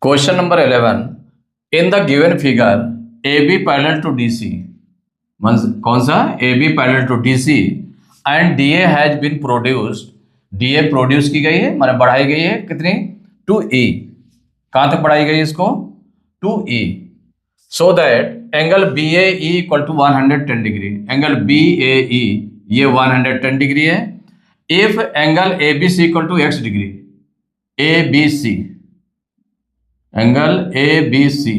Question number 11 in the given figure A B parallel to D C, कौन सा A B parallel to D C and D A has been produced, D A produce की गई है मतलब बढ़ाई गई है कितनी टू ई, कहां तक बढ़ाई गई इसको to E, so that angle B A equal to 110 degree, angle B A E ये 110 डिग्री है। If angle A B C equal to x degree, A B C angle A B C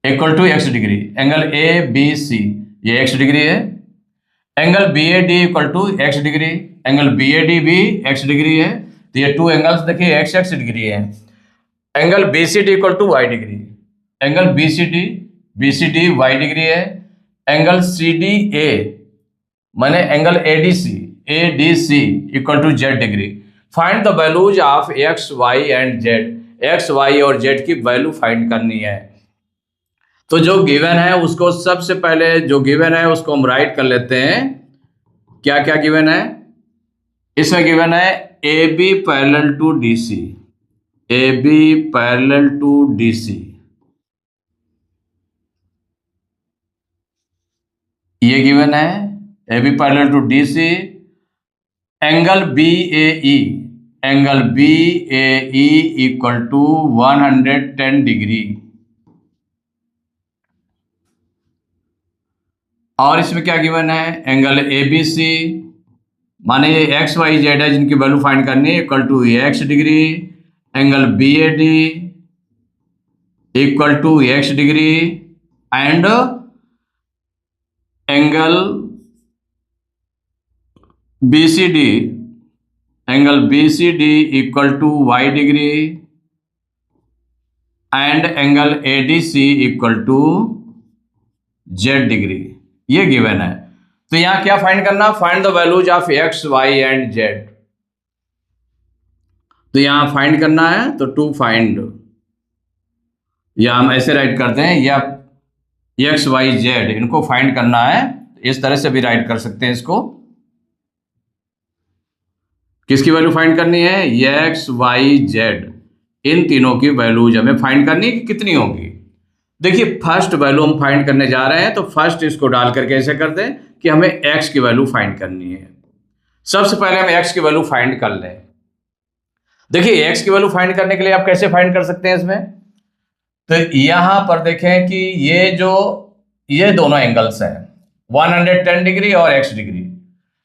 equal to x degree, angle A B C ये X degree है। Angle B A D equal to x degree, angle B A D भी X degree है। तो ये two angles देखिए x x degree है। Angle B C D equal to y degree, angle B C D y degree है। Angle C D A माने angle A D C equal to z degree. Find the values of x y and z, x y और z की value find करनी है। तो जो given है उसको सबसे पहले जो गिवन है उसको हम राइट कर लेते हैं। क्या क्या गिवन है इसमें? गिवन है A B parallel to D C, A B parallel to D C, ये गिवन है A B parallel to D C. Angle B A E, angle B A E equal to 110 degree. और इसमें क्या given है? Angle A B सी माने ये x Y Z है जिनकी वैल्यू फाइंड करनी है equal to x degree. Angle B A D equal to x degree and angle B C D, angle B C D equal to y degree and angle A D C equal to z degree, ये given है। तो यहां क्या find करना? Find the values of x y and z. तो यहां find करना है तो टू फाइंड, या हम ऐसे राइट करते हैं या एक्स वाई जेड इनको फाइंड करना है। इस तरह से भी राइट कर सकते हैं इसको। किसकी वैल्यू फाइंड करनी है? एक्स वाई जेड, इन तीनों की वैल्यूज हमें फाइंड करनी है कि कितनी होगी। देखिए फर्स्ट वैल्यू हम फाइंड करने जा रहे हैं तो फर्स्ट इसको डाल करके ऐसे करते हैं कि हमें एक्स की वैल्यू फाइंड करनी है। सबसे पहले हम एक्स की वैल्यू फाइंड कर लें। देखिए एक्स की वैल्यू फाइंड करने के लिए आप कैसे फाइंड कर सकते हैं इसमें? तो यहां पर देखें कि ये दोनों एंगल्स हैं 110 डिग्री और x degree,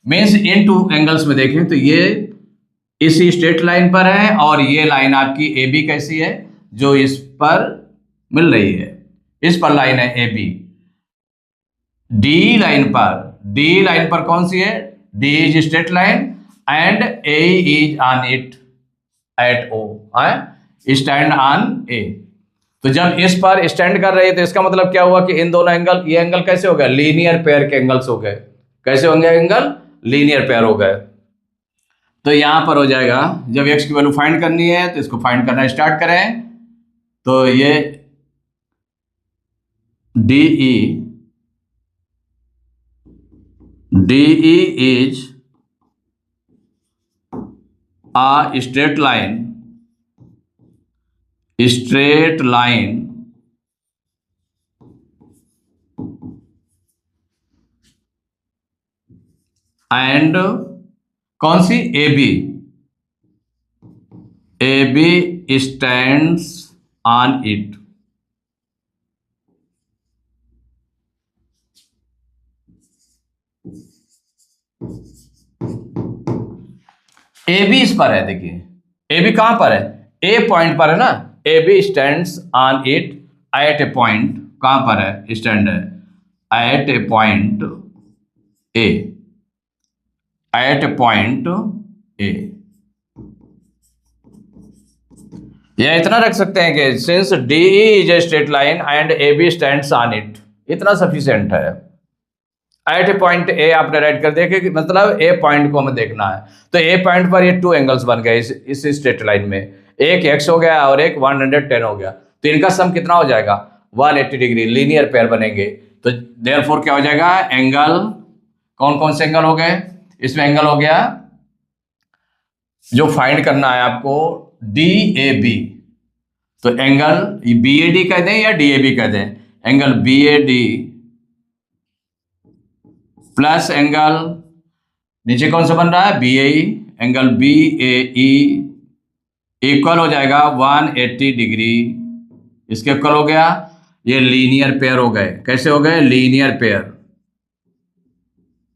means in two angles में देखें तो ये इसी स्ट्रेट लाइन पर है और ये लाइन आपकी ए बी कैसी है जो इस पर मिल रही है, इस पर लाइन है ए बी। डी लाइन पर कौन सी है? D is straight line and A is on it at O, stand on A. तो जब इस पर स्टैंड कर रही है तो इसका मतलब क्या हुआ कि इन दोनों एंगल, ये एंगल कैसे हो गए? लीनियर पेयर के एंगल्स हो गए। कैसे होंगे एंगल? लीनियर पेयर हो गए। तो यहां पर हो जाएगा, जब एक्स की वैल्यू फाइंड करनी है तो इसको फाइंड करना स्टार्ट करें। तो ये D E is a straight line and कौन सी? AB stands on it। A B इस पर है, देखिए ए बी कहां पर है? ए पॉइंट पर है ना। A B stands on it at a point, कहां पर है? स्टैंड है at a point A, at a point A. या इतना रख सकते हैं कि since D is a straight line and A B stands on it, इतना सफिशिएंट है। एट ए पॉइंट ए आपने राइट कर दिया कि मतलब ए पॉइंट को हमें देखना है। तो ए पॉइंट पर ये टू एंगल्स बन गए इस स्ट्रेट लाइन में, एक एक्स हो गया और एक 110 हो गया। तो इनका सम कितना हो जाएगा? 180 डिग्री, लीनियर पेयर बनेंगे। तो देयरफॉर क्या हो जाएगा? एंगल, कौन कौन से एंगल हो गए इसमें? एंगल हो गया जो फाइंड करना है आपको डी ए बी, तो एंगल BAD कह दें या DAB कह दें, एंगल BAD प्लस एंगल नीचे कौन सा बन रहा है BAE, एंगल BAE इक्वल हो जाएगा 180 डिग्री। इसके इक्वल हो गया, ये लीनियर पेयर हो गए। कैसे हो गए? Linear pair.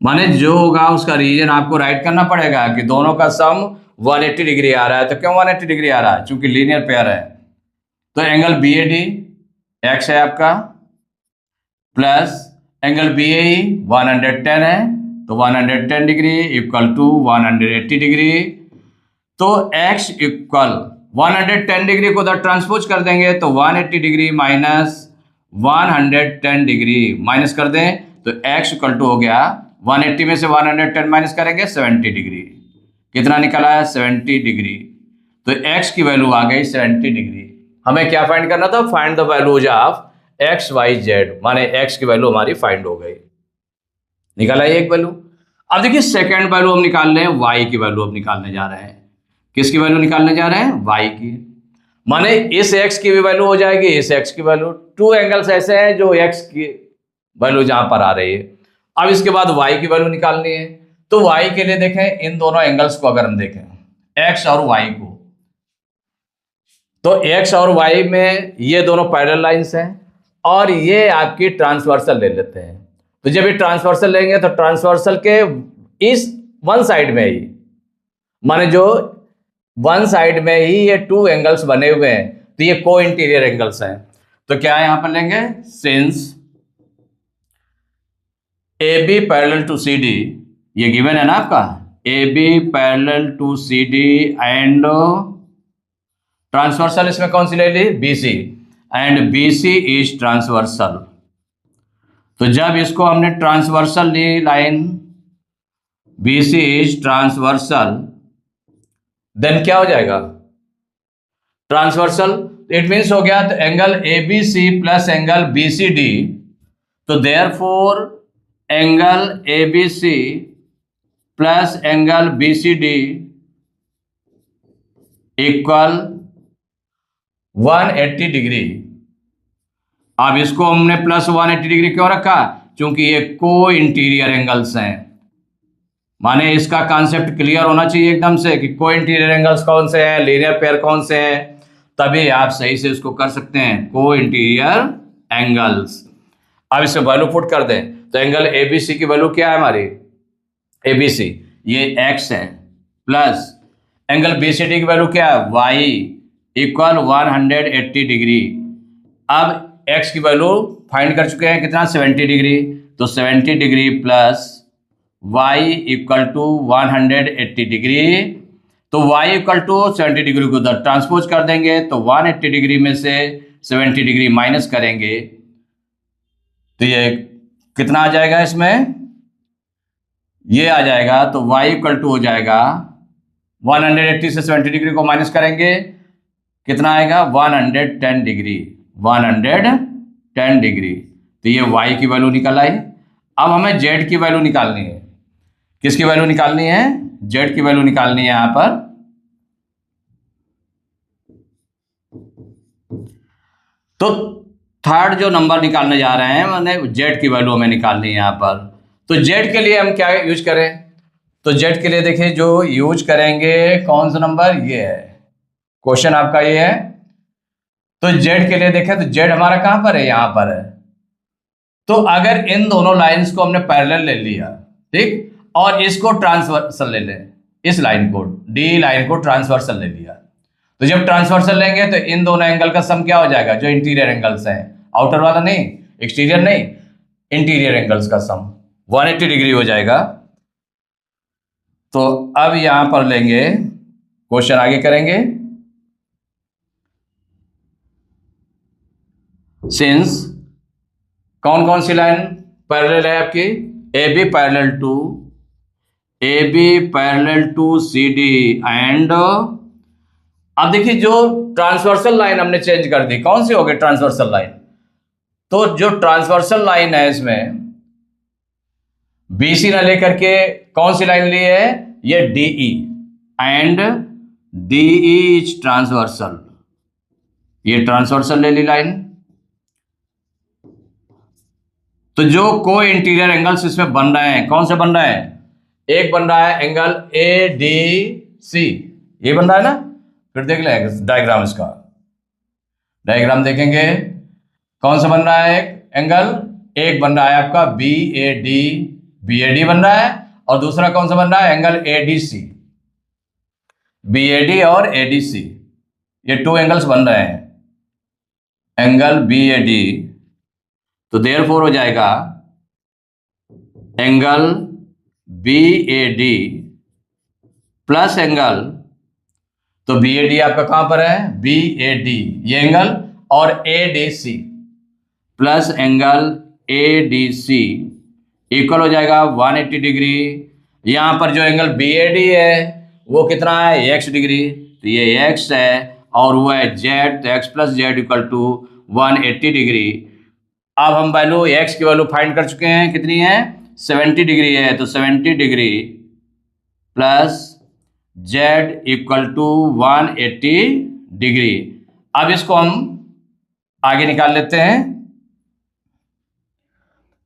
माने जो होगा उसका रीजन आपको राइट करना पड़ेगा कि दोनों का सम 180 डिग्री आ रहा है। तो क्यों 180 डिग्री आ रहा है? क्योंकि लीनियर पेयर है। तो एंगल BAD x है आपका, प्लस एंगल BAE 110 है, तो 110 डिग्री इक्वल टू 180 डिग्री। तो x इक्वल 110 डिग्री को उधर ट्रांसपोज कर देंगे तो 180 डिग्री माइनस 110 डिग्री माइनस कर दें तो x इक्वल टू हो गया 180 में से 110 माइनस करेंगे 70 डिग्री। कितना निकला है? 70 डिग्री। तो x की वैल्यू आ गई 70 डिग्री। हमें क्या फाइंड करना था? Find the values of x y z, माने x की वैल्यू हमारी फाइंड हो गई, निकाला एक वैल्यू। अब देखिए सेकंड वैल्यू हम निकाल रहे हैं, y की वैल्यू अब निकालने जा रहे हैं। किसकी वैल्यू निकालने जा रहे हैं? y की। माने इस x की भी वैल्यू हो जाएगी, इस x की वैल्यू। टू एंगल्स ऐसे हैं जो x की वैल्यू जहां पर आ रही है। अब इसके बाद y की वैल्यू निकालनी है। तो y के लिए देखें, इन दोनों एंगल्स को अगर हम देखें x और y को, तो x और y में ये दोनों पैरेलल लाइंस हैं और ये आपकी ट्रांसवर्सल ले लेते हैं। तो जब ये ट्रांसवर्सल लेंगे तो ट्रांसवर्सल के इस वन साइड में ही, माने जो वन साइड में ही ये टू एंगल्स बने हुए हैं, तो ये को इंटीरियर एंगल्स हैं। तो क्या यहां पर लेंगे? Since AB parallel to CD, ये गिवन है ना आपका, AB parallel to CD and transversal इसमें कौन सी ले ली? BC, एंड BC इज ट्रांसवर्सल। तो जब इसको हमने ट्रांसवर्सल ली लाइन, BC इज ट्रांसवर्सल, देन क्या हो जाएगा? ट्रांसवर्सल इट मीन्स हो गया तो angle ABC plus angle BCD। तो therefore angle ABC plus angle BCD equal 180 degree. अब इसको हमने प्लस 180 डिग्री क्यों रखा? क्योंकि ये को इंटीरियर एंगल्स हैं। माने इसका कॉन्सेप्ट क्लियर होना चाहिए एकदम से कि को इंटीरियर एंगल्स कौन से हैं, लीनियर पेयर कौन से हैं, तभी आप सही से इसको कर सकते हैं, को इंटीरियर एंगल्स। अब इसमें वैल्यू पुट कर दें तो एंगल ABC की वैल्यू क्या है हमारी? ABC ये x है, प्लस एंगल BCD की वैल्यू क्या है? y equal 180 degree. अब x की वैल्यू फाइंड कर चुके हैं, कितना? 70 डिग्री। तो 70 degree plus y equal to 180 degree. तो y इक्वल टू 70 डिग्री को उधर ट्रांसपोज कर देंगे तो 180 डिग्री में से 70 डिग्री माइनस करेंगे तो ये कितना आ जाएगा? इसमें ये आ जाएगा तो y इक्वल टू हो जाएगा 180 से 70 डिग्री को माइनस करेंगे, कितना आएगा? 110 डिग्री, 110 डिग्री। तो ये y की वैल्यू निकल आई। अब हमें z की वैल्यू निकालनी है। किसकी वैल्यू निकालनी है? z की वैल्यू निकालनी है यहां पर। तो थर्ड जो नंबर निकालने जा रहे हैं, मैंने z की वैल्यू हमें निकालनी है यहां पर। तो z के लिए हम क्या यूज करें? तो z के लिए देखिए जो यूज करेंगे, कौन सा नंबर? ये है, क्वेश्चन आपका ये है। तो z के लिए देखें तो z हमारा कहां पर है? यहां पर है। तो अगर इन दोनों लाइंस को हमने पैरेलल ले लिया, ठीक, और इसको ट्रांसवर्सल ले लें, इस लाइन को, D लाइन को ट्रांसवर्सल ले लिया, तो जब ट्रांसवर्सल लेंगे तो इन दोनों एंगल का सम क्या हो जाएगा? जो इंटीरियर एंगल्स हैं, आउटर वाला नहीं, एक्सटीरियर नहीं, इंटीरियर एंगल्स का सम 180 डिग्री हो जाएगा। तो अब यहां पर लेंगे, क्वेश्चन आगे करेंगे। सिंस कौन कौन सी लाइन पैरेलल है आपकी? AB parallel to CD and अब देखिए जो ट्रांसवर्सल लाइन हमने चेंज कर दी, कौन सी हो गई? Transversal line. तो जो ट्रांसवर्सल लाइन है इसमें BC ना लेकर के कौन सी लाइन ली है? ये DE, and DE is transversal. ये ट्रांसवर्सल ले ली लाइन। तो जो को इंटीरियर एंगल्स इसमें बन रहे हैं, कौन से बन रहे हैं? एक बन रहा है एंगल ADC, ये बन रहा है ना। फिर देख ले डायग्राम, इसका डायग्राम देखेंगे कौन सा बन रहा है। एंगल एक बन रहा है आपका BAD बन रहा है, और दूसरा कौन सा बन रहा है? Angle ADC। BAD और ADC, ये 2 एंगल्स बन रहे हैं। एंगल BAD, तो देयरफॉर हो जाएगा एंगल BAD प्लस एंगल, तो BAD आपका कहां पर है? BAD ये एंगल, और ADC plus angle ADC equal हो जाएगा 180 डिग्री। यहां पर जो एंगल BAD है वो कितना है? x डिग्री, तो ये x है, और वो है z, तो x plus z equal to 180 degree. अब हम वैल्यू x की वैल्यू फाइंड कर चुके हैं, कितनी है? 70 डिग्री है, तो 70 degree plus z equal to 180 degree. अब इसको हम आगे निकाल लेते हैं।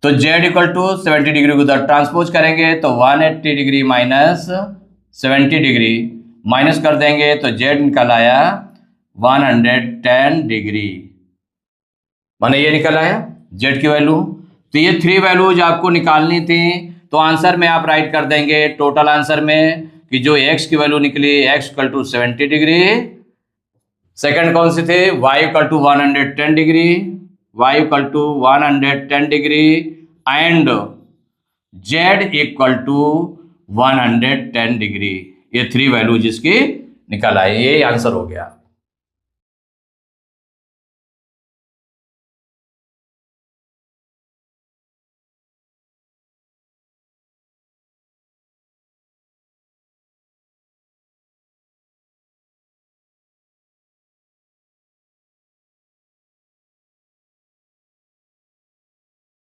तो z इक्वल टू 70 डिग्री को उधर ट्रांसपोज करेंगे, तो 180 डिग्री माइनस 70 डिग्री माइनस कर देंगे, तो z निकल आया 110 डिग्री, माने ये निकल आया z की वैल्यू। तो ये 3 वैल्यूज आपको निकालनी थी, तो आंसर में आप राइट कर देंगे टोटल आंसर में कि जो x की वैल्यू निकली x equal to 70 degree, second कौन सी थे? y equal to 110 degree, y equal to 110 degree, and z equal to 110 degree. ये 3 वैल्यू जिसकी निकल आई, ये आंसर हो गया।